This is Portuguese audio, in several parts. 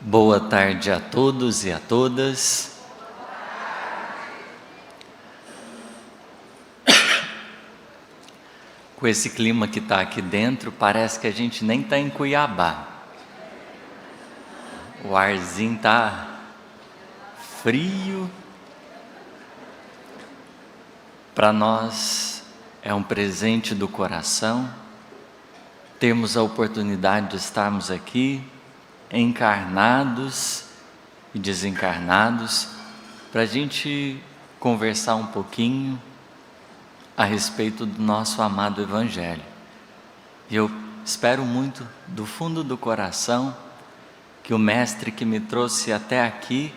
Boa tarde a todos e a todas. Com esse clima que está aqui dentro, parece que a gente nem está em Cuiabá. O arzinho está frio. Para nós é um presente do coração termos a oportunidade de estarmos aqui, encarnados e desencarnados, para a gente conversar um pouquinho a respeito do nosso amado Evangelho. E eu espero muito, do fundo do coração, que o Mestre que me trouxe até aqui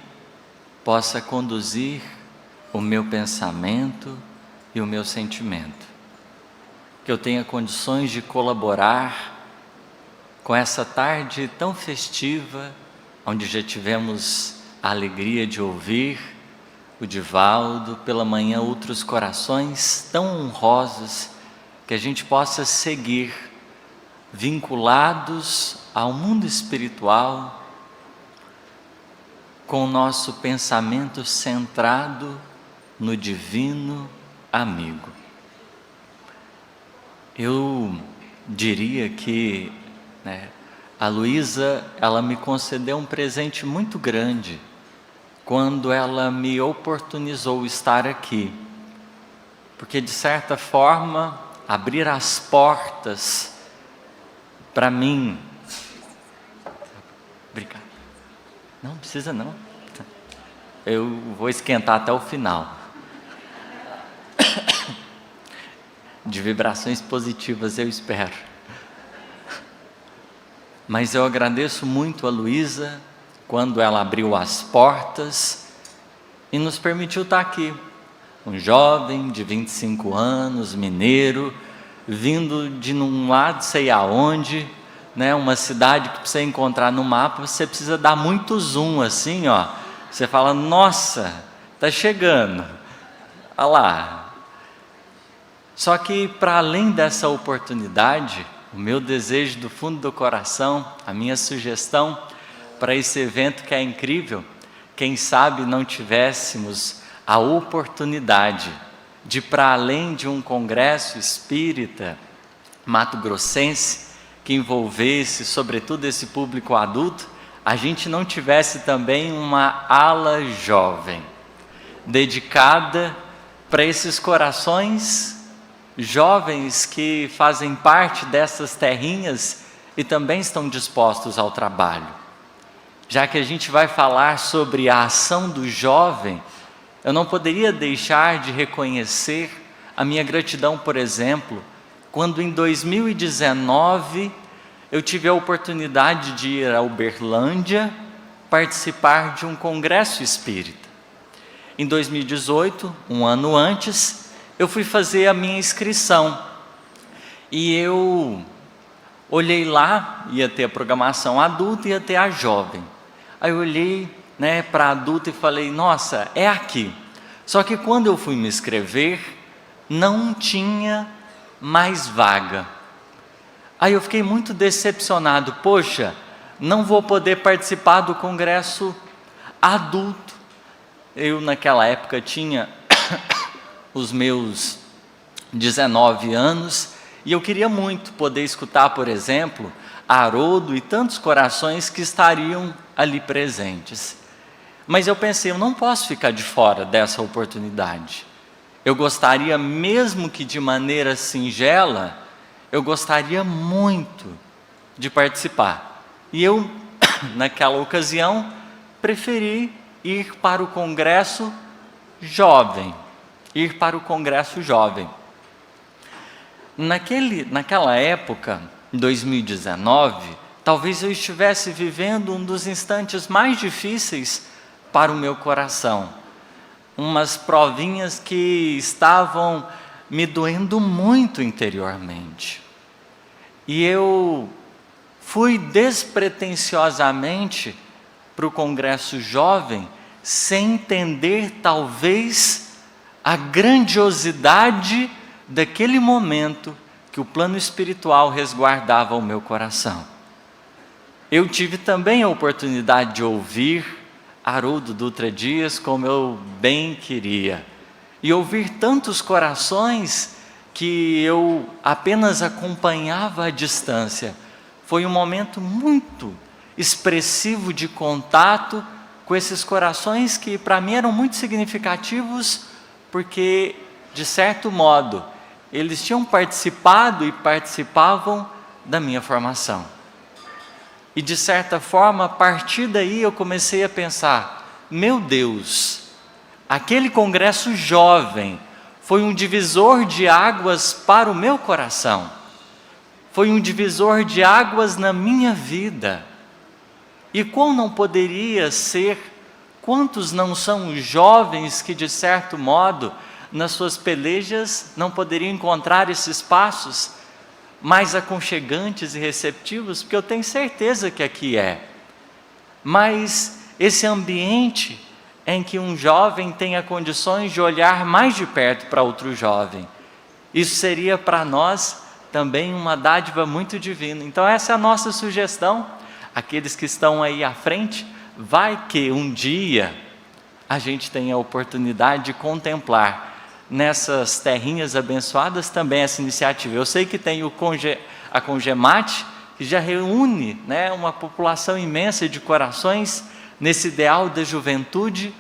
possa conduzir o meu pensamento e o meu sentimento. Que eu tenha condições de colaborar com essa tarde tão festiva, onde já tivemos a alegria de ouvir o Divaldo, pela manhã outros corações tão honrosos, que a gente possa seguir vinculados ao mundo espiritual, com o nosso pensamento centrado no divino amigo. Eu diria que a Luísa, ela me concedeu um presente muito grande quando ela me oportunizou estar aqui, porque de certa forma abrir as portas para mim. Obrigado. Não precisa não. Eu vou esquentar até o final. De vibrações positivas, eu espero. Mas eu agradeço muito a Luísa quando ela abriu as portas e nos permitiu estar aqui. Um jovem de 25 anos, mineiro, vindo de um lado, sei aonde, uma cidade que para você encontrar no mapa, você precisa dar muito zoom assim, ó. Você fala, nossa, está chegando. Olha lá. Só que para além dessa oportunidade, o meu desejo do fundo do coração, a minha sugestão para esse evento que é incrível, quem sabe não tivéssemos a oportunidade de, para além de um congresso espírita mato-grossense, que envolvesse sobretudo esse público adulto, a gente não tivesse também uma ala jovem, dedicada para esses corações jovens que fazem parte dessas terrinhas e também estão dispostos ao trabalho. Já que a gente vai falar sobre a ação do jovem, eu não poderia deixar de reconhecer a minha gratidão, por exemplo, quando em 2019 eu tive a oportunidade de ir a Uberlândia participar de um congresso espírita. Em 2018, um ano antes, eu fui fazer a minha inscrição e eu olhei lá, ia ter a programação adulta e ia ter a jovem. Aí eu olhei para a adulta e falei, nossa, é aqui. Só que quando eu fui me inscrever, não tinha mais vaga. Aí eu fiquei muito decepcionado, poxa, não vou poder participar do congresso adulto. Eu naquela época tinha os meus 19 anos, e eu queria muito poder escutar, por exemplo, Haroldo e tantos corações que estariam ali presentes. Mas eu pensei, eu não posso ficar de fora dessa oportunidade. Eu gostaria, mesmo que de maneira singela, eu gostaria muito de participar. E eu, naquela ocasião, preferi ir para o congresso jovem. Naquela época, em 2019, talvez eu estivesse vivendo um dos instantes mais difíceis para o meu coração. Umas provinhas que estavam me doendo muito interiormente. E eu fui despretensiosamente para o congresso jovem, sem entender talvez a grandiosidade daquele momento que o plano espiritual resguardava o meu coração. eu tive também a oportunidade de ouvir Haroldo Dutra Dias como eu bem queria, e ouvir tantos corações que eu apenas acompanhava à distância. Foi um momento muito expressivo de contato com esses corações que para mim eram muito significativos, porque, de certo modo, eles tinham participado e participavam da minha formação. E de certa forma, a partir daí eu comecei a pensar, meu Deus, aquele congresso jovem foi um divisor de águas para o meu coração, foi um divisor de águas na minha vida. E qual não poderia ser, quantos não são os jovens que, de certo modo, nas suas pelejas, não poderiam encontrar esses espaços mais aconchegantes e receptivos, porque eu tenho certeza que aqui é. Mas esse ambiente em que um jovem tenha condições de olhar mais de perto para outro jovem, isso seria para nós também uma dádiva muito divina. Então essa é a nossa sugestão, aqueles que estão aí à frente, vai que um dia a gente tenha a oportunidade de contemplar nessas terrinhas abençoadas também essa iniciativa. Eu sei que tem a Congemate, que já reúne, né, uma população imensa de corações nesse ideal da juventude,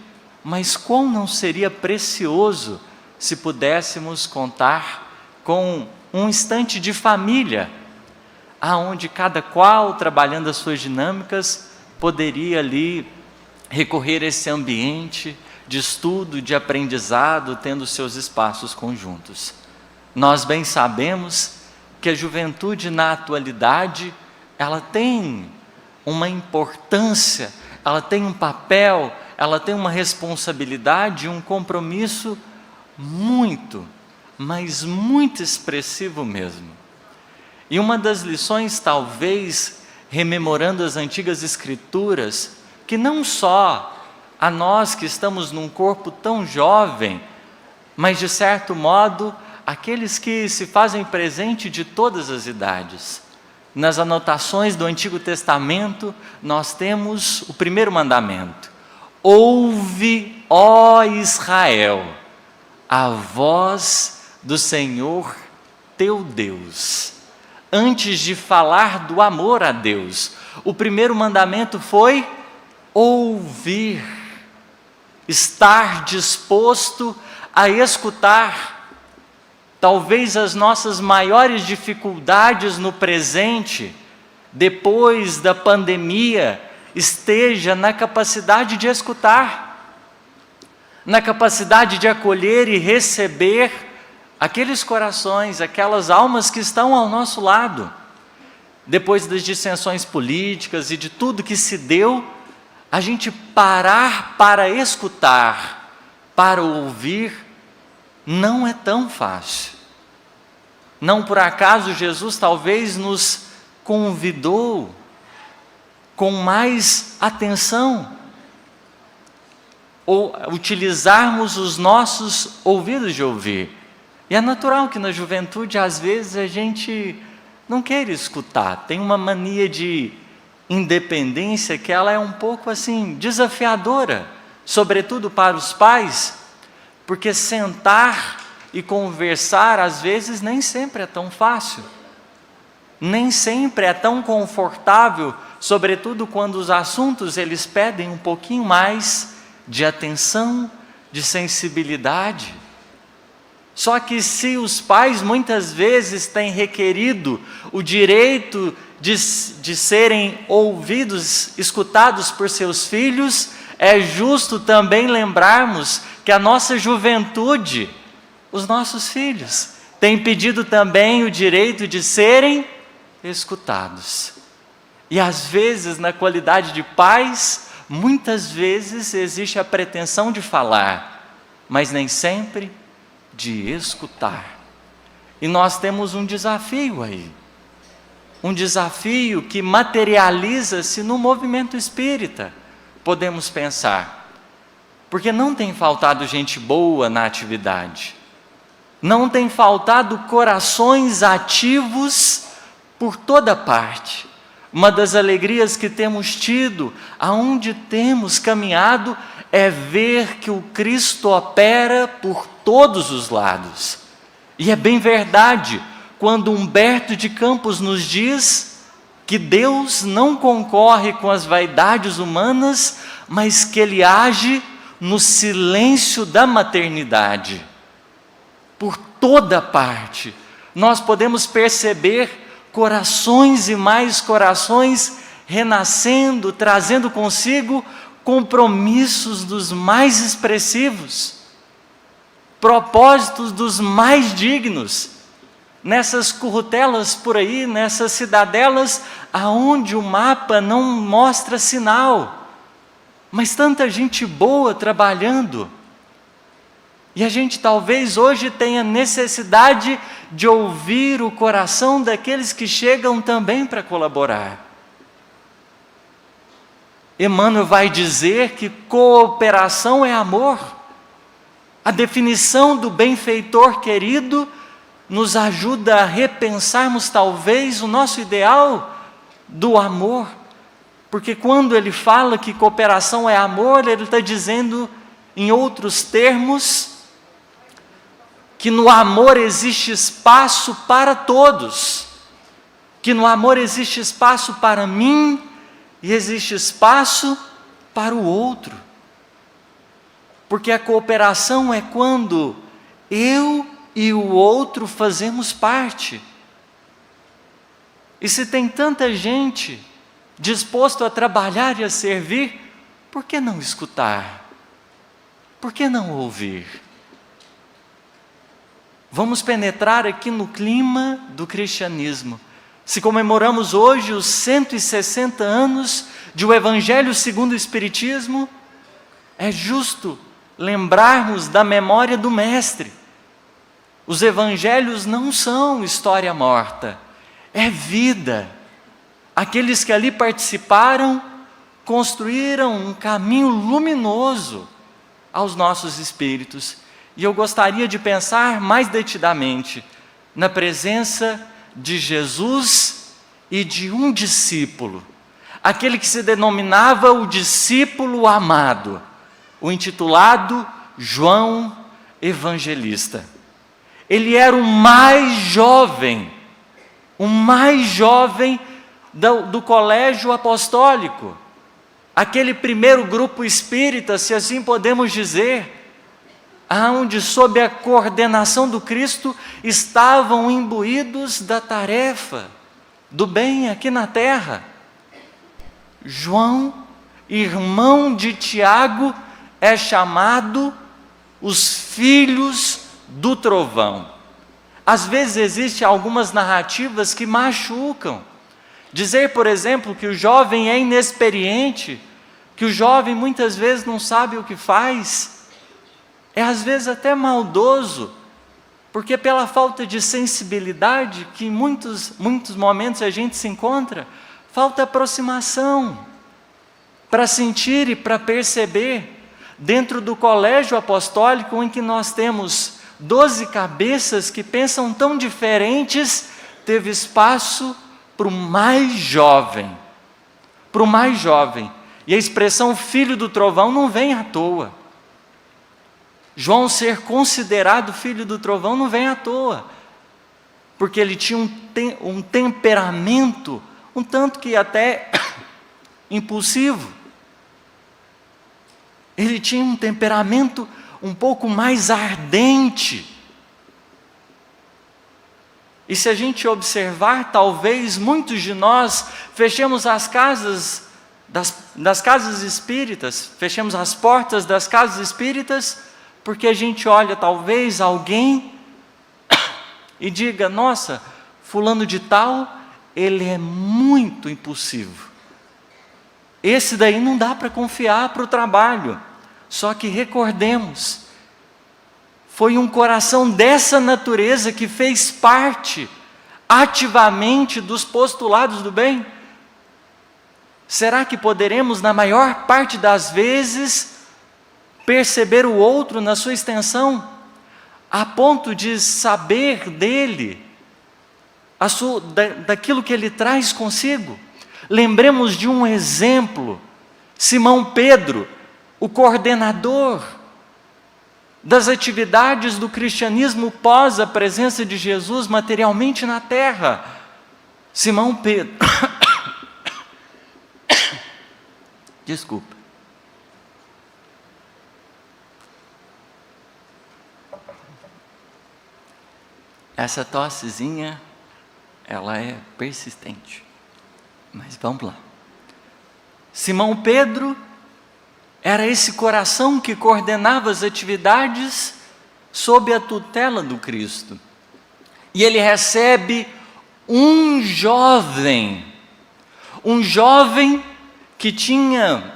mas quão não seria precioso se pudéssemos contar com um instante de família, aonde cada qual, trabalhando as suas dinâmicas, poderia ali recorrer a esse ambiente de estudo, de aprendizado, tendo seus espaços conjuntos. Nós bem sabemos que a juventude na atualidade, ela tem uma importância, ela tem um papel, ela tem uma responsabilidade, um compromisso muito, mas muito expressivo mesmo. E uma das lições, talvez, rememorando as antigas escrituras, que não só a nós que estamos num corpo tão jovem, mas de certo modo, aqueles que se fazem presente de todas as idades. Nas anotações do Antigo Testamento, nós temos o primeiro mandamento: ouve, ó Israel, a voz do Senhor teu Deus. Antes de falar do amor a Deus, o primeiro mandamento foi ouvir, estar disposto a escutar. Talvez as nossas maiores dificuldades no presente, depois da pandemia, esteja na capacidade de escutar, na capacidade de acolher e receber aqueles corações, aquelas almas que estão ao nosso lado. Depois das dissensões políticas e de tudo que se deu, a gente parar para escutar, para ouvir, não é tão fácil. Não por acaso Jesus talvez nos convidou com mais atenção, ou utilizarmos os nossos ouvidos de ouvir. E é natural que na juventude, às vezes, a gente não quer escutar, tem uma mania de independência que ela é um pouco assim, desafiadora, sobretudo para os pais, porque sentar e conversar, às vezes, nem sempre é tão fácil, nem sempre é tão confortável, sobretudo quando os assuntos eles pedem um pouquinho mais de atenção, de sensibilidade. Só que se os pais muitas vezes têm requerido o direito de serem ouvidos, escutados por seus filhos, é justo também lembrarmos que a nossa juventude, os nossos filhos, têm pedido também o direito de serem escutados. E às vezes, na qualidade de pais, muitas vezes existe a pretensão de falar, mas nem sempre de escutar. E nós temos um desafio aí. Um desafio que materializa-se no movimento espírita, podemos pensar. Porque não tem faltado gente boa na atividade. Não tem faltado corações ativos por toda parte. Uma das alegrias que temos tido, aonde temos caminhado, é ver que o Cristo opera por todos os lados. E é bem verdade, quando Humberto de Campos nos diz que Deus não concorre com as vaidades humanas, mas que Ele age no silêncio da maternidade. Por toda parte, nós podemos perceber corações e mais corações renascendo, trazendo consigo compromissos dos mais expressivos, propósitos dos mais dignos, nessas currutelas por aí, nessas cidadelas, aonde o mapa não mostra sinal, mas tanta gente boa trabalhando. E a gente talvez hoje tenha necessidade de ouvir o coração daqueles que chegam também para colaborar. Emmanuel vai dizer que cooperação é amor. A definição do benfeitor querido nos ajuda a repensarmos talvez o nosso ideal do amor. Porque quando ele fala que cooperação é amor, ele está dizendo, em outros termos, que no amor existe espaço para todos, que no amor existe espaço para mim e existe espaço para o outro. Porque a cooperação é quando eu e o outro fazemos parte. E se tem tanta gente disposto a trabalhar e a servir, por que não escutar? Por que não ouvir? Vamos penetrar aqui no clima do cristianismo. Se comemoramos hoje os 160 anos de o Evangelho segundo o Espiritismo, é justo lembrarmos da memória do Mestre. Os Evangelhos não são história morta, é vida. Aqueles que ali participaram construíram um caminho luminoso aos nossos espíritos. E eu gostaria de pensar mais detidamente na presença de Jesus e de um discípulo, aquele que se denominava o discípulo amado, o intitulado João Evangelista. Ele era o mais jovem do colégio apostólico, aquele primeiro grupo espírita, se assim podemos dizer, aonde sob a coordenação do Cristo estavam imbuídos da tarefa do bem aqui na terra. João, irmão de Tiago, é chamado os filhos do trovão. Às vezes existem algumas narrativas que machucam. Dizer, por exemplo, que o jovem é inexperiente, que o jovem muitas vezes não sabe o que faz, é às vezes até maldoso, porque pela falta de sensibilidade que em muitos momentos a gente se encontra, falta aproximação para sentir e para perceber. Dentro do colégio apostólico, em que nós temos 12 cabeças que pensam tão diferentes, teve espaço para o mais jovem. E a expressão filho do trovão não vem à toa. João ser considerado filho do trovão não vem à toa, porque ele tinha um temperamento, um tanto que até impulsivo. Ele tinha um temperamento um pouco mais ardente. E se a gente observar, talvez muitos de nós fechemos as casas das casas espíritas, fechemos as portas das casas espíritas, porque a gente olha talvez alguém e diga, nossa, fulano de tal, ele é muito impulsivo. Esse daí não dá para confiar para o trabalho. Só que recordemos, foi um coração dessa natureza que fez parte ativamente dos postulados do bem. Será que poderemos, na maior parte das vezes, perceber o outro na sua extensão, a ponto de saber dele, daquilo que ele traz consigo? Lembremos de um exemplo, Simão Pedro, o coordenador das atividades do cristianismo pós a presença de Jesus materialmente na terra. Simão Pedro, desculpa. Essa tossezinha, ela é persistente. Mas vamos lá. Simão Pedro era esse coração que coordenava as atividades sob a tutela do Cristo. E ele recebe um jovem que tinha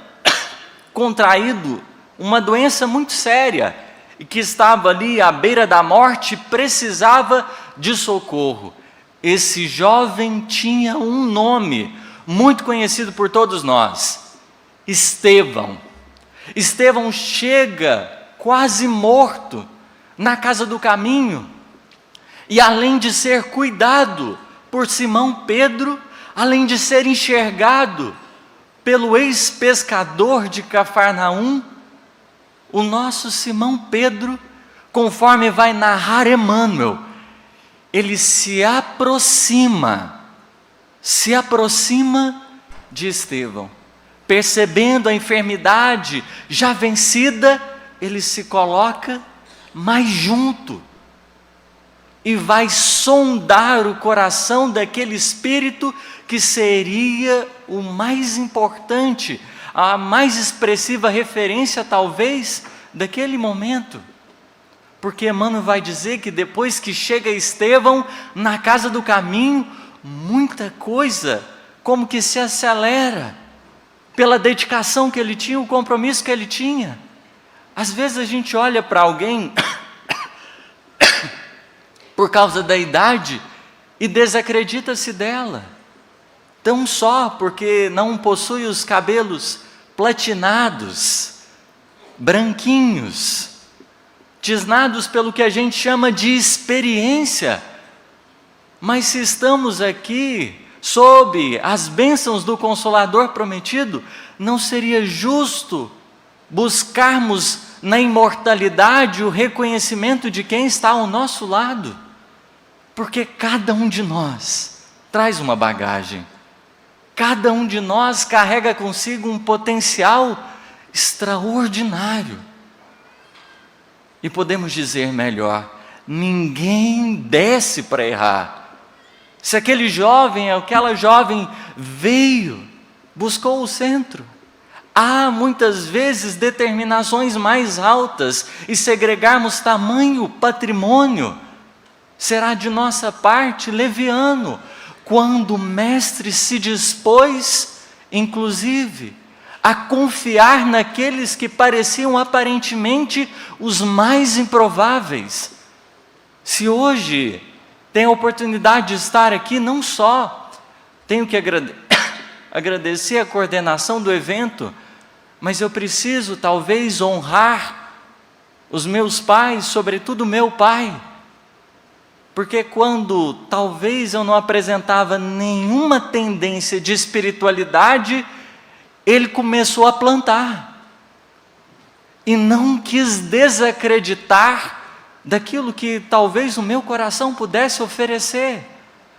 contraído uma doença muito séria e que estava ali à beira da morte, precisava de socorro. Esse jovem tinha um nome muito conhecido por todos nós: Estevão. Estevão chega quase morto na casa do caminho, e além de ser cuidado por Simão Pedro, além de ser enxergado pelo ex-pescador de Cafarnaum, o nosso Simão Pedro, conforme vai narrar Emmanuel, ele se aproxima de Estevão. Percebendo a enfermidade já vencida, ele se coloca mais junto e vai sondar o coração daquele espírito que seria o mais importante, a mais expressiva referência talvez daquele momento. Porque Emmanuel vai dizer que depois que chega Estevão na casa do caminho, muita coisa como que se acelera pela dedicação que ele tinha, o compromisso que ele tinha. Às vezes a gente olha para alguém por causa da idade e desacredita-se dela, tão só porque não possui os cabelos platinados, branquinhos, tisnados pelo que a gente chama de experiência. Mas se estamos aqui sob as bênçãos do Consolador prometido, não seria justo buscarmos na imortalidade o reconhecimento de quem está ao nosso lado? Porque cada um de nós traz uma bagagem, cada um de nós carrega consigo um potencial extraordinário. E podemos dizer melhor: ninguém desce para errar. Se aquele jovem, aquela jovem veio, buscou o centro, há muitas vezes determinações mais altas, e segregarmos tamanho patrimônio, será de nossa parte leviano, quando o Mestre se dispôs, inclusive, a confiar naqueles que pareciam aparentemente os mais improváveis. Se hoje tenho a oportunidade de estar aqui, não só tenho que agradecer a coordenação do evento, mas eu preciso talvez honrar os meus pais, sobretudo meu pai, porque quando talvez eu não apresentava nenhuma tendência de espiritualidade, ele começou a plantar, e não quis desacreditar daquilo que talvez o meu coração pudesse oferecer,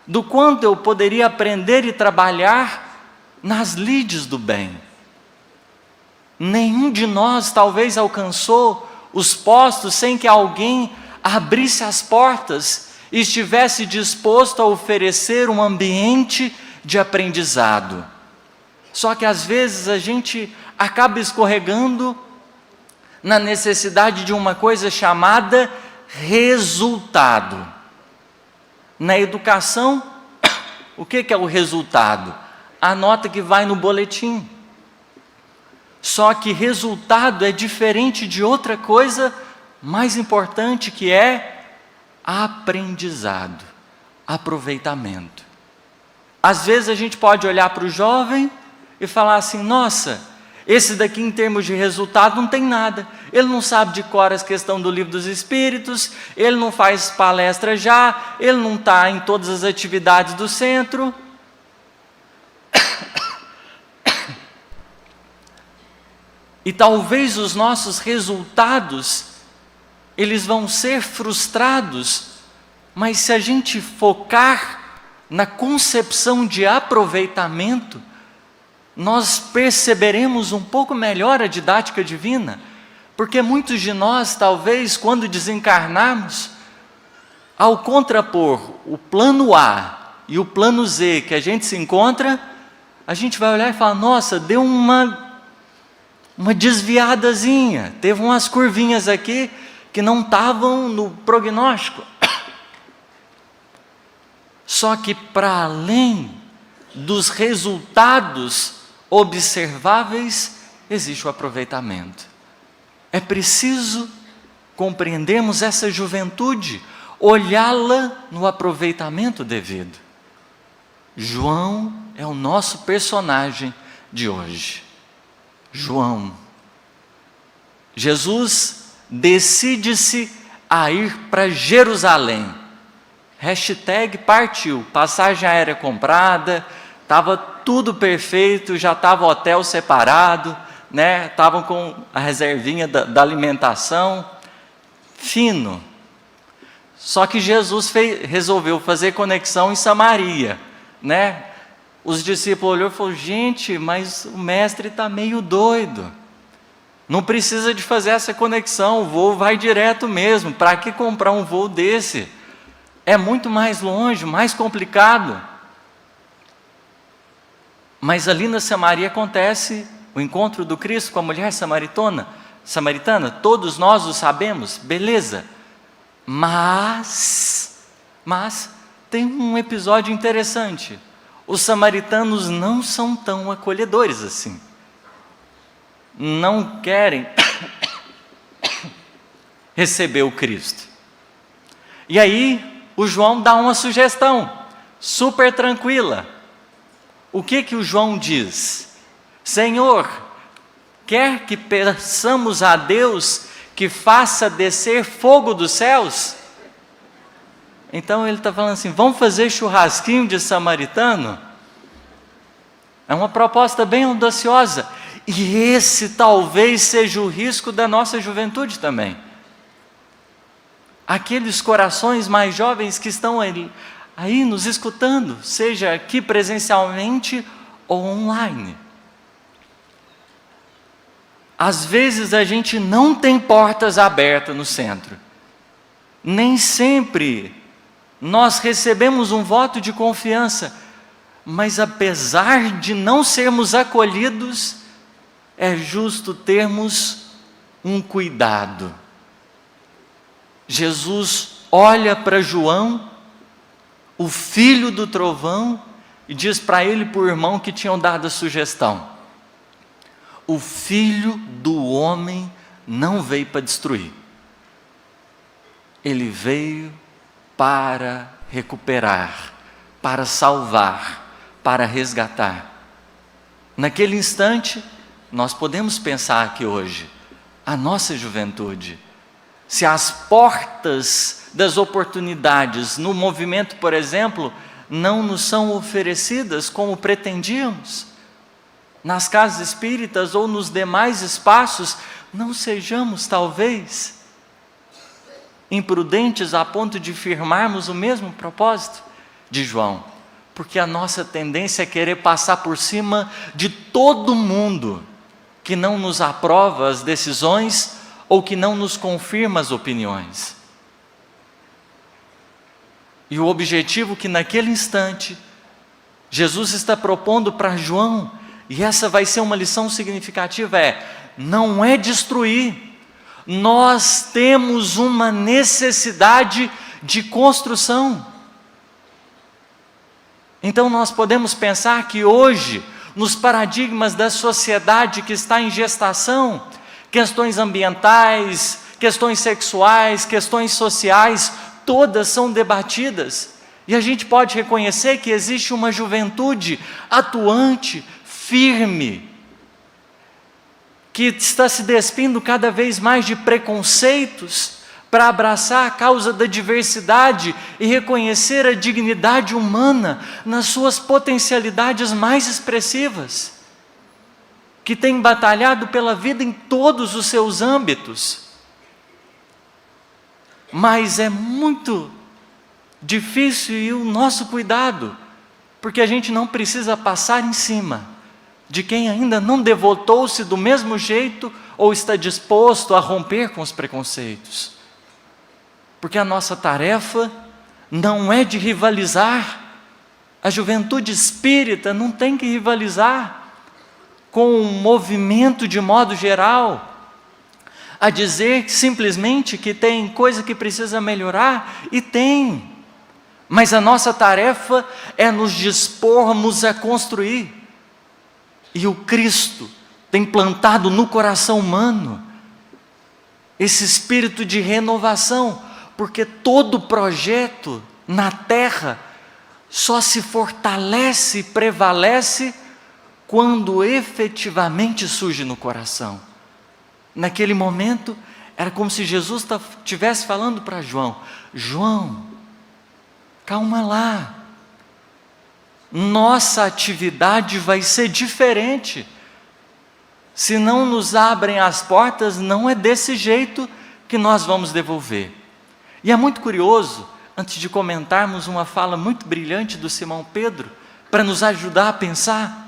do quanto eu poderia aprender e trabalhar nas lides do bem. Nenhum de nós talvez alcançou os postos sem que alguém abrisse as portas e estivesse disposto a oferecer um ambiente de aprendizado. Só que às vezes a gente acaba escorregando na necessidade de uma coisa chamada resultado. Na educação, o que é o resultado? A nota que vai no boletim. Só que resultado é diferente de outra coisa mais importante, que é aprendizado, aproveitamento. Às vezes a gente pode olhar para o jovem e falar assim: nossa, esse daqui em termos de resultado não tem nada, ele não sabe de cor a questão do livro dos Espíritos, ele não faz palestra já, ele não está em todas as atividades do centro. E talvez os nossos resultados, eles vão ser frustrados, mas se a gente focar na concepção de aproveitamento, nós perceberemos um pouco melhor a didática divina, porque muitos de nós, talvez, quando desencarnarmos, ao contrapor o plano A e o plano Z que a gente se encontra, a gente vai olhar e falar, nossa, deu uma desviadazinha, teve umas curvinhas aqui que não estavam no prognóstico. Só que para além dos resultados observáveis, existe o aproveitamento. É preciso compreendermos essa juventude, olhá-la no aproveitamento devido. João é o nosso personagem de hoje. João. Jesus decide-se a ir para Jerusalém. Hashtag partiu, passagem aérea comprada, estava tudo perfeito, já estava hotel separado, né? Estavam com a reservinha da alimentação, fino. Só que Jesus resolveu fazer conexão em Samaria, né? Os discípulos olharam e falaram, gente, mas o mestre está meio doido, não precisa de fazer essa conexão, o voo vai direto mesmo, para que comprar um voo desse? É muito mais longe, mais complicado. Mas ali na Samaria acontece o encontro do Cristo com a mulher samaritana, todos nós o sabemos, beleza. Mas tem um episódio interessante. Os samaritanos não são tão acolhedores assim. Não querem receber o Cristo. E aí, o João dá uma sugestão, super tranquila. O que o João diz? Senhor, quer que peçamos a Deus que faça descer fogo dos céus? Então ele está falando assim, vamos fazer churrasquinho de samaritano? É uma proposta bem audaciosa. E esse talvez seja o risco da nossa juventude também. Aqueles corações mais jovens que estão aí nos escutando, seja aqui presencialmente ou online. Às vezes a gente não tem portas abertas no centro. Nem sempre nós recebemos um voto de confiança, mas apesar de não sermos acolhidos, é justo termos um cuidado. Jesus olha para João, o filho do trovão, e diz para ele, para o irmão que tinham dado a sugestão, o Filho do Homem não veio para destruir, ele veio para recuperar, para salvar, para resgatar. Naquele instante, nós podemos pensar aqui hoje, a nossa juventude, se as portas das oportunidades no movimento, por exemplo, não nos são oferecidas como pretendíamos, nas casas espíritas ou nos demais espaços, não sejamos talvez imprudentes a ponto de firmarmos o mesmo propósito de João, porque a nossa tendência é querer passar por cima de todo mundo que não nos aprova as decisões ou que não nos confirma as opiniões. E o objetivo que naquele instante Jesus está propondo para João, e essa vai ser uma lição significativa, não é destruir. Nós temos uma necessidade de construção. Então nós podemos pensar que hoje, nos paradigmas da sociedade que está em gestação, questões ambientais, questões sexuais, questões sociais, todas são debatidas. E a gente pode reconhecer que existe uma juventude atuante, firme, que está se despindo cada vez mais de preconceitos para abraçar a causa da diversidade e reconhecer a dignidade humana nas suas potencialidades mais expressivas. que tem batalhado pela vida em todos os seus âmbitos. Mas é muito difícil e o nosso cuidado, porque a gente não precisa passar em cima de quem ainda não devotou-se do mesmo jeito ou está disposto a romper com os preconceitos. Porque a nossa tarefa não é de rivalizar. A juventude espírita não tem que rivalizar com o movimento de modo geral, a dizer simplesmente que tem coisa que precisa melhorar, e tem. Mas a nossa tarefa é nos dispormos a construir. E o Cristo tem plantado no coração humano esse espírito de renovação, porque todo projeto na terra só se fortalece e prevalece quando efetivamente surge no coração. Naquele momento, era como se Jesus estivesse falando para João: João, calma lá, nossa atividade vai ser diferente. Se não nos abrem as portas, não é desse jeito que nós vamos devolver. E é muito curioso, antes de comentarmos uma fala muito brilhante do Simão Pedro, para nos ajudar a pensar.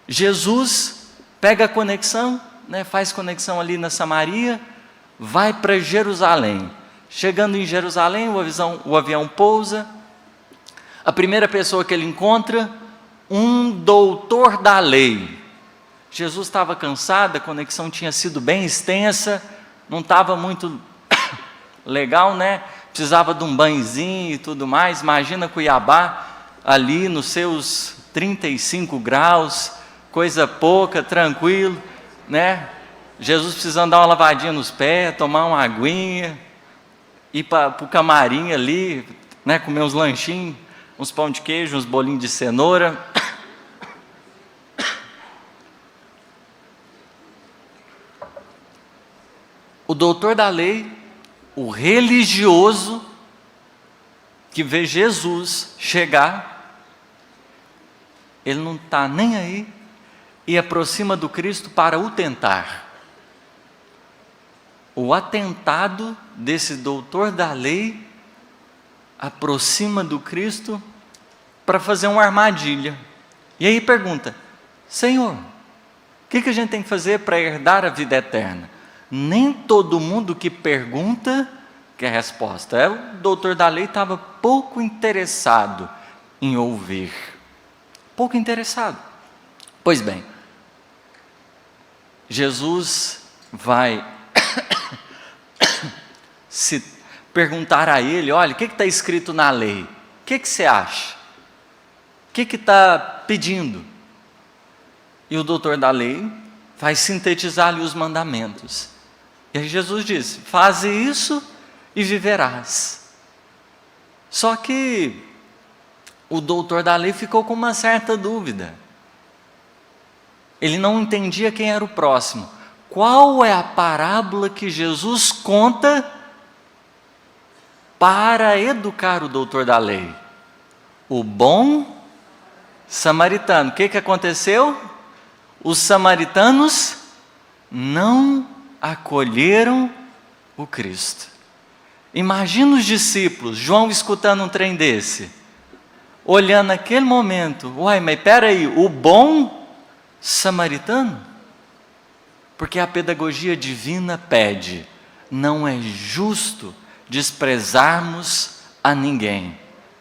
Jesus pega a conexão, faz conexão ali na Samaria, vai para Jerusalém. Chegando em Jerusalém, o avião pousa. A primeira pessoa que ele encontra, um doutor da lei. Jesus estava cansado, a conexão tinha sido bem extensa, não estava muito legal, precisava de um banhozinho e tudo mais. Imagina Cuiabá ali nos seus 35 graus, coisa pouca, tranquilo, Jesus precisando dar uma lavadinha nos pés, tomar uma aguinha, ir para o camarim ali, comer uns lanchinhos, uns pão de queijo, uns bolinhos de cenoura. O doutor da lei, o religioso, que vê Jesus chegar, ele não está nem aí e aproxima do Cristo para o tentar. O atentado desse doutor da lei aproxima do Cristo para fazer uma armadilha. E aí pergunta: Senhor, o que a gente tem que fazer para herdar a vida eterna? Nem todo mundo que pergunta quer resposta. O doutor da lei estava pouco interessado em ouvir. Pouco interessado. Pois bem, Jesus vai se perguntar a ele: olha, o que está escrito na lei? O que você acha? O que está pedindo? E o doutor da lei vai sintetizar-lhe os mandamentos. E aí Jesus disse: faze isso e viverás. Só que o doutor da lei ficou com uma certa dúvida. Ele não entendia quem era o próximo. Qual é a parábola que Jesus conta para educar o doutor da lei? O bom samaritano. O que aconteceu? Os samaritanos não acolheram o Cristo. Imagina os discípulos, João escutando um trem desse, olhando naquele momento: uai, mas espera aí, o bom samaritano? Porque a pedagogia divina pede: não é justo desprezarmos a ninguém.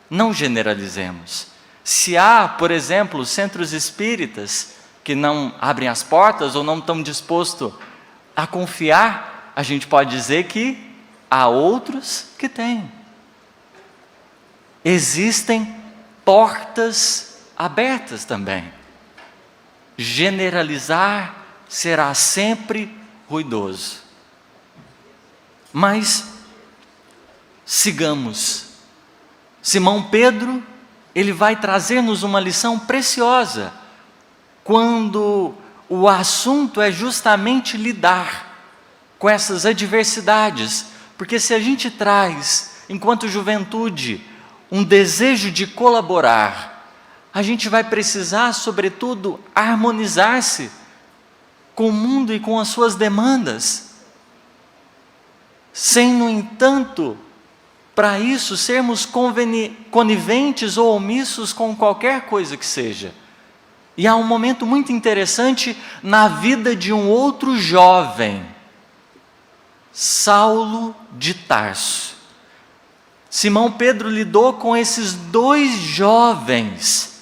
Não generalizemos. Se há, por exemplo, centros espíritas que não abrem as portas ou não estão dispostos a confiar, a gente pode dizer que há outros que têm. Existem portas abertas também. Generalizar será sempre ruidoso. Mas sigamos. Simão Pedro, ele vai trazer-nos uma lição preciosa quando o assunto é justamente lidar com essas adversidades. Porque se a gente traz, enquanto juventude, um desejo de colaborar, a gente vai precisar, sobretudo, harmonizar-se com o mundo e com as suas demandas, sem, no entanto, para isso, sermos coniventes ou omissos com qualquer coisa que seja. E há um momento muito interessante na vida de um outro jovem, Saulo de Tarso. Simão Pedro lidou com esses dois jovens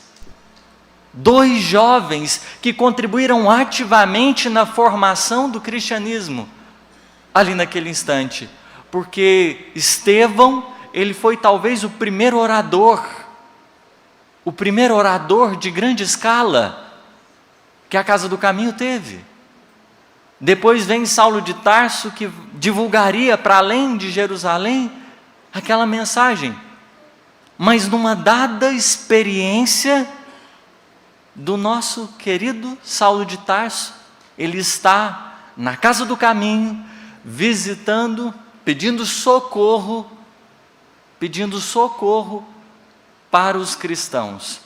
que contribuíram ativamente na formação do cristianismo, ali naquele instante. Porque Estevão, ele foi talvez o primeiro orador de grande escala que a Casa do Caminho teve. Depois vem Saulo de Tarso, que divulgaria para além de Jerusalém aquela mensagem. Mas numa dada experiência do nosso querido Saulo de Tarso, ele está na Casa do Caminho, visitando, pedindo socorro para os cristãos.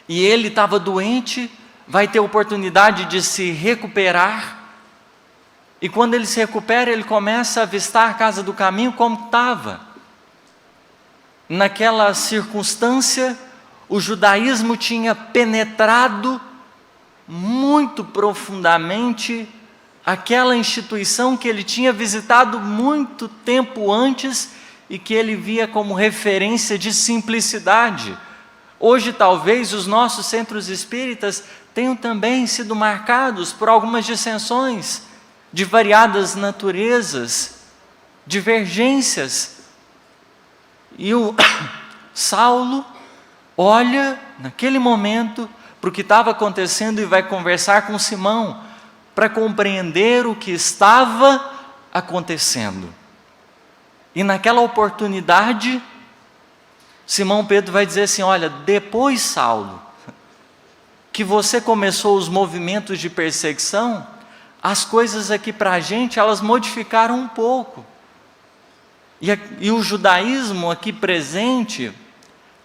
E ele estava doente, vai ter oportunidade de se recuperar, e quando ele se recupera, ele começa a avistar a Casa do Caminho como estava. Naquela circunstância, o judaísmo tinha penetrado muito profundamente aquela instituição que ele tinha visitado muito tempo antes e que ele via como referência de simplicidade. Hoje, talvez, os nossos centros espíritas tenham também sido marcados por algumas dissensões de variadas naturezas, divergências. E o Saulo olha, naquele momento, para o que estava acontecendo e vai conversar com Simão, para compreender o que estava acontecendo. E naquela oportunidade, Simão Pedro vai dizer assim: olha, depois, Saulo, que você começou os movimentos de perseguição, as coisas aqui para a gente, elas modificaram um pouco. E o judaísmo aqui presente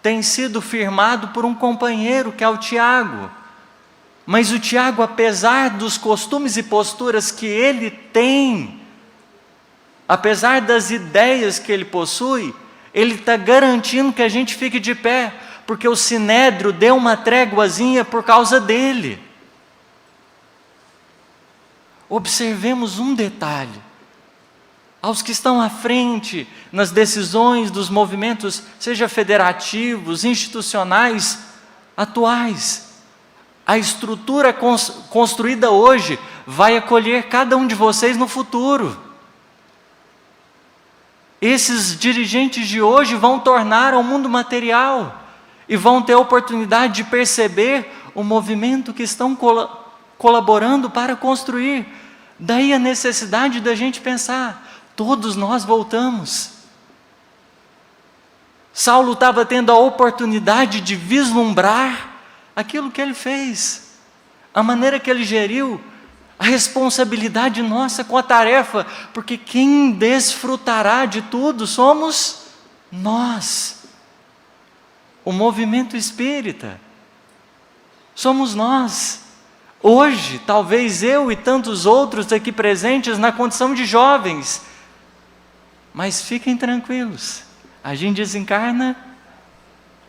tem sido firmado por um companheiro, que é o Tiago. Mas o Tiago, apesar dos costumes e posturas que ele tem, apesar das ideias que ele possui, ele está garantindo que a gente fique de pé, porque o Sinédrio deu uma tréguazinha por causa dele. Observemos um detalhe: aos que estão à frente nas decisões dos movimentos, seja federativos, institucionais, atuais, a estrutura construída hoje vai acolher cada um de vocês no futuro. Esses dirigentes de hoje vão tornar o mundo material e vão ter a oportunidade de perceber o movimento que estão colaborando para construir. Daí a necessidade da gente pensar: todos nós voltamos. Saulo estava tendo a oportunidade de vislumbrar aquilo que ele fez, a maneira que ele geriu, a responsabilidade nossa com a tarefa, porque quem desfrutará de tudo somos nós. O movimento espírita somos nós. Hoje, talvez eu e tantos outros aqui presentes na condição de jovens, mas fiquem tranquilos, a gente desencarna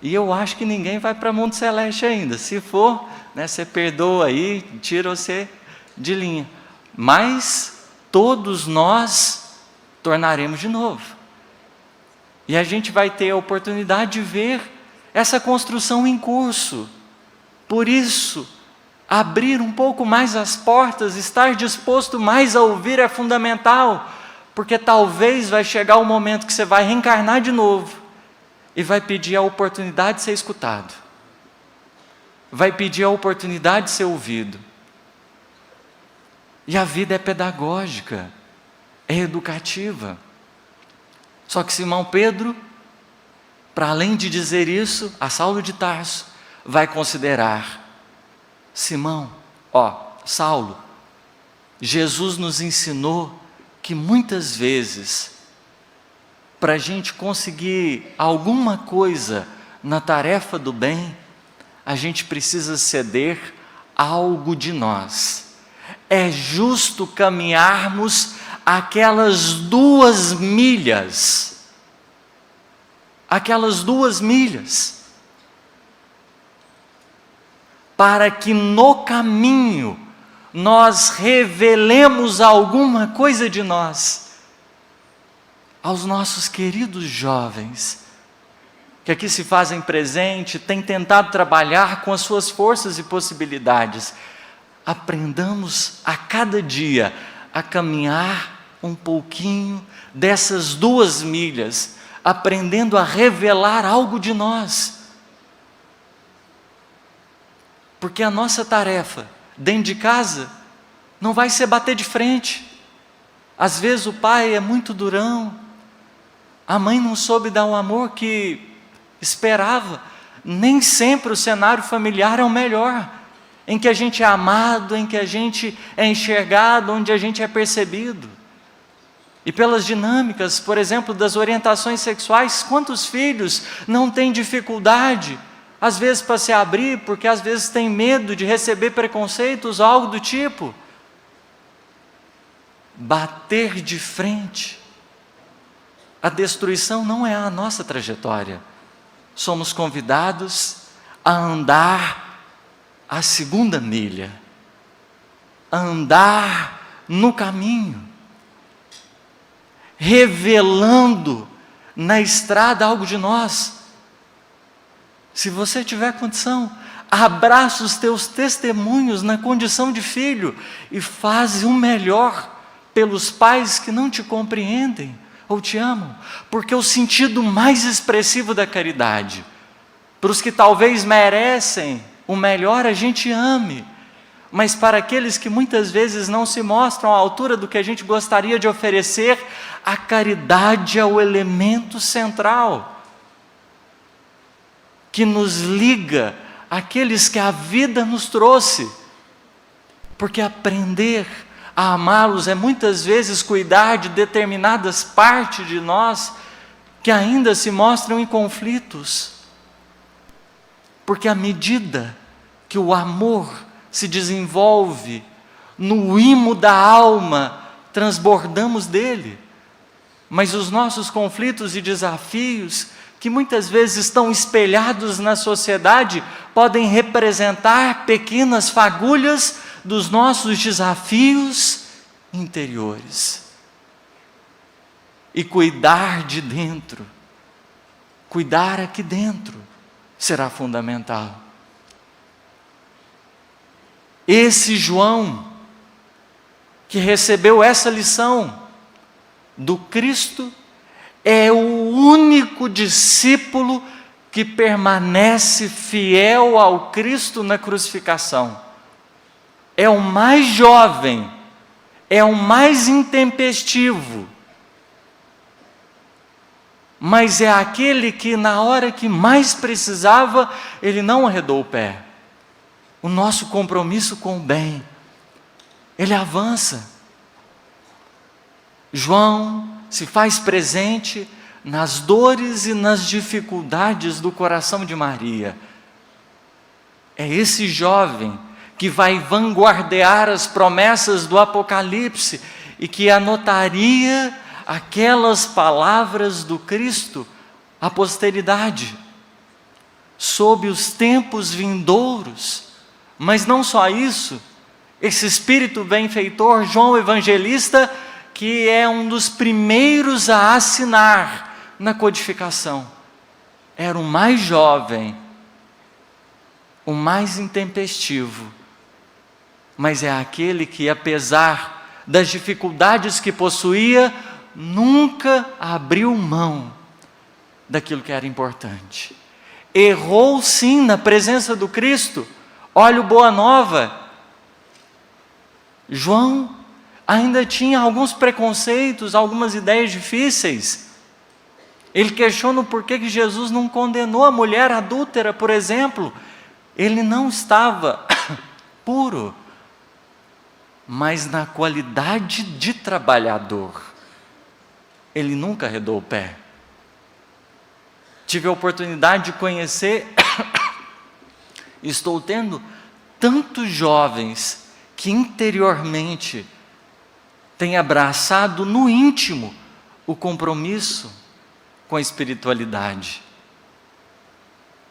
e eu acho que ninguém vai para o mundo celeste ainda. Se for, você perdoa aí, tira você de linha. Mas todos nós tornaremos de novo. E a gente vai ter a oportunidade de ver essa construção em curso. Por isso, abrir um pouco mais as portas, estar disposto mais a ouvir é fundamental, porque talvez vai chegar o momento que você vai reencarnar de novo e vai pedir a oportunidade de ser escutado, vai pedir a oportunidade de ser ouvido. E a vida é pedagógica, é educativa. Só que Simão Pedro, para além de dizer isso a Saulo de Tarso, vai considerar: Simão, Saulo, Jesus nos ensinou que muitas vezes, para a gente conseguir alguma coisa na tarefa do bem, a gente precisa ceder algo de nós. É justo caminharmos aquelas 2 milhas. Aquelas 2 milhas. Para que no caminho nós revelemos alguma coisa de nós aos nossos queridos jovens, que aqui se fazem presente, têm tentado trabalhar com as suas forças e possibilidades. Aprendamos a cada dia a caminhar um pouquinho dessas 2 milhas, aprendendo a revelar algo de nós. Porque a nossa tarefa dentro de casa não vai ser bater de frente. Às vezes o pai é muito durão, a mãe não soube dar o amor que esperava. Nem sempre o cenário familiar é o melhor, em que a gente é amado, em que a gente é enxergado, onde a gente é percebido. E pelas dinâmicas, por exemplo, das orientações sexuais, quantos filhos não têm dificuldade, às vezes para se abrir, porque às vezes tem medo de receber preconceitos, algo do tipo. Bater de frente. A destruição não é a nossa trajetória. Somos convidados a andar a 2ª milha, a andar no caminho, revelando na estrada algo de nós. Se você tiver condição, abraça os teus testemunhos na condição de filho e faz o melhor pelos pais que não te compreendem ou te amam, porque o sentido mais expressivo da caridade, para os que talvez merecem o melhor, a gente ame, mas para aqueles que muitas vezes não se mostram à altura do que a gente gostaria de oferecer, a caridade é o elemento central que nos liga àqueles que a vida nos trouxe, porque aprender a amá-los é muitas vezes cuidar de determinadas partes de nós que ainda se mostram em conflitos, porque à medida que o amor se desenvolve no imo da alma, transbordamos dele, mas os nossos conflitos e desafios, que muitas vezes estão espelhados na sociedade, podem representar pequenas fagulhas dos nossos desafios interiores. E cuidar de dentro, cuidar aqui dentro, será fundamental. Esse João, que recebeu essa lição do Cristo, é o único discípulo que permanece fiel ao Cristo na crucificação. É o mais jovem, é o mais intempestivo, mas é aquele que na hora que mais precisava, ele não arredou o pé. O nosso compromisso com o bem, ele avança. João se faz presente nas dores e nas dificuldades do coração de Maria. É esse jovem que vai vanguardear as promessas do Apocalipse e que anotaria aquelas palavras do Cristo à posteridade, sob os tempos vindouros. Mas não só isso, esse espírito benfeitor, João Evangelista, que é um dos primeiros a assinar na codificação, era o mais jovem, o mais intempestivo, mas é aquele que, apesar das dificuldades que possuía, nunca abriu mão daquilo que era importante. Errou sim na presença do Cristo. Olha o Boa Nova. João ainda tinha alguns preconceitos, algumas ideias difíceis. Ele questiona o porquê que Jesus não condenou a mulher adúltera, por exemplo. Ele não estava puro, mas na qualidade de trabalhador, ele nunca arredou o pé. tive a oportunidade de conhecer, estou tendo tantos jovens que interiormente têm abraçado no íntimo o compromisso com a espiritualidade.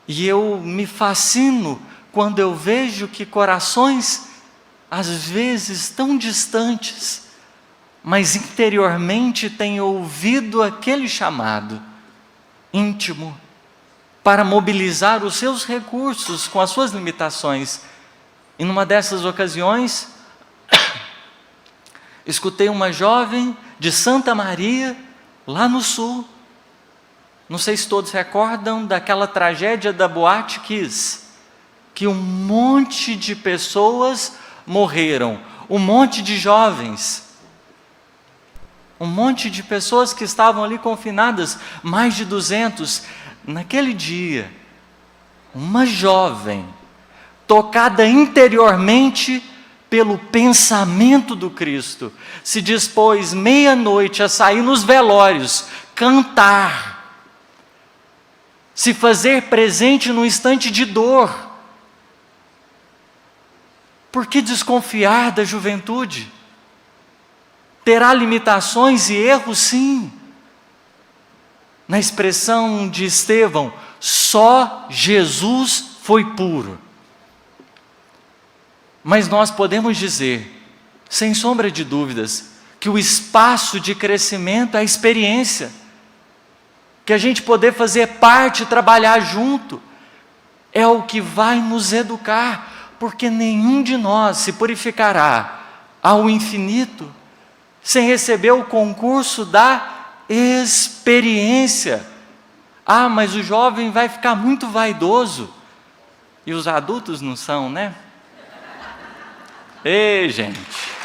E eu me fascino quando eu vejo que corações, às vezes tão distantes, mas interiormente têm ouvido aquele chamado íntimo para mobilizar os seus recursos com as suas limitações. E numa dessas ocasiões, escutei uma jovem de Santa Maria, lá no sul. Não sei se todos recordam daquela tragédia da Boate Kiss, que um monte de pessoas morreram, um monte de jovens, um monte de pessoas que estavam ali confinadas, mais de 200. Naquele dia, uma jovem, tocada interiormente pelo pensamento do Cristo, se dispôs meia-noite a sair nos velórios, cantar, se fazer presente no instante de dor. Por que desconfiar da juventude? Terá limitações e erros, sim. Na expressão de Estevão, só Jesus foi puro. Mas nós podemos dizer, sem sombra de dúvidas, que o espaço de crescimento é a experiência, que a gente poder fazer parte, trabalhar junto, é o que vai nos educar, porque nenhum de nós se purificará ao infinito sem receber o concurso da experiência. Ah, mas o jovem vai ficar muito vaidoso, e os adultos não são, né? Ei, gente!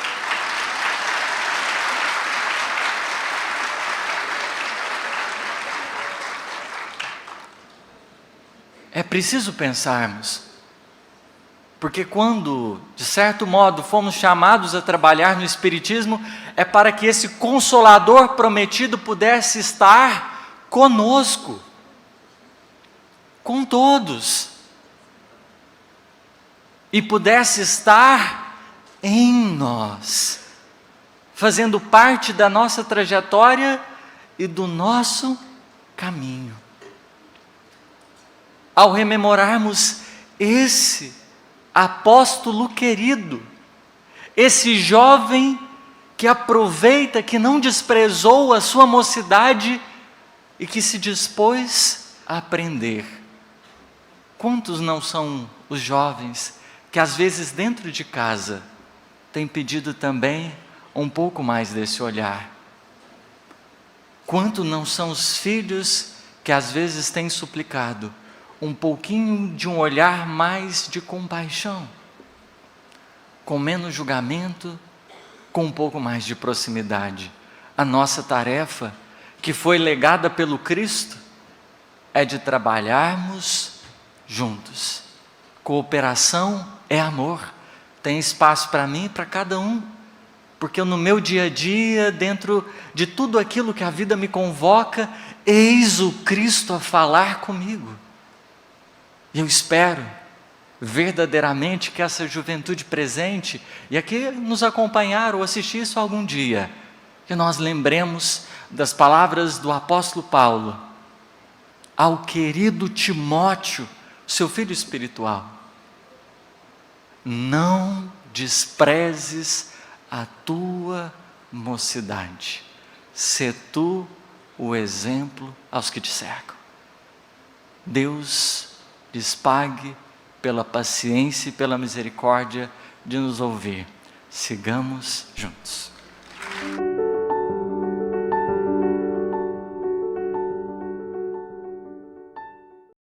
É preciso pensarmos, porque quando, de certo modo, fomos chamados a trabalhar no Espiritismo, é para que esse Consolador prometido pudesse estar conosco, com todos, e pudesse estar em nós, fazendo parte da nossa trajetória e do nosso caminho. Ao rememorarmos esse apóstolo querido, esse jovem que aproveita, que não desprezou a sua mocidade e que se dispôs a aprender. Quantos não são os jovens que às vezes dentro de casa têm pedido também um pouco mais desse olhar? Quantos não são os filhos que às vezes têm suplicado um pouquinho de um olhar mais de compaixão, com menos julgamento, com um pouco mais de proximidade? A nossa tarefa, que foi legada pelo Cristo, é de trabalharmos juntos. Cooperação é amor, tem espaço para mim e para cada um, porque no meu dia a dia, dentro de tudo aquilo que a vida me convoca, eis o Cristo a falar comigo. E eu espero verdadeiramente que essa juventude presente, e aqui nos acompanhar ou assistir isso algum dia, que nós lembremos das palavras do apóstolo Paulo ao querido Timóteo, seu filho espiritual: não desprezes a tua mocidade, sê tu o exemplo aos que te cercam. Deus lhes pague pela paciência e pela misericórdia de nos ouvir. Sigamos juntos.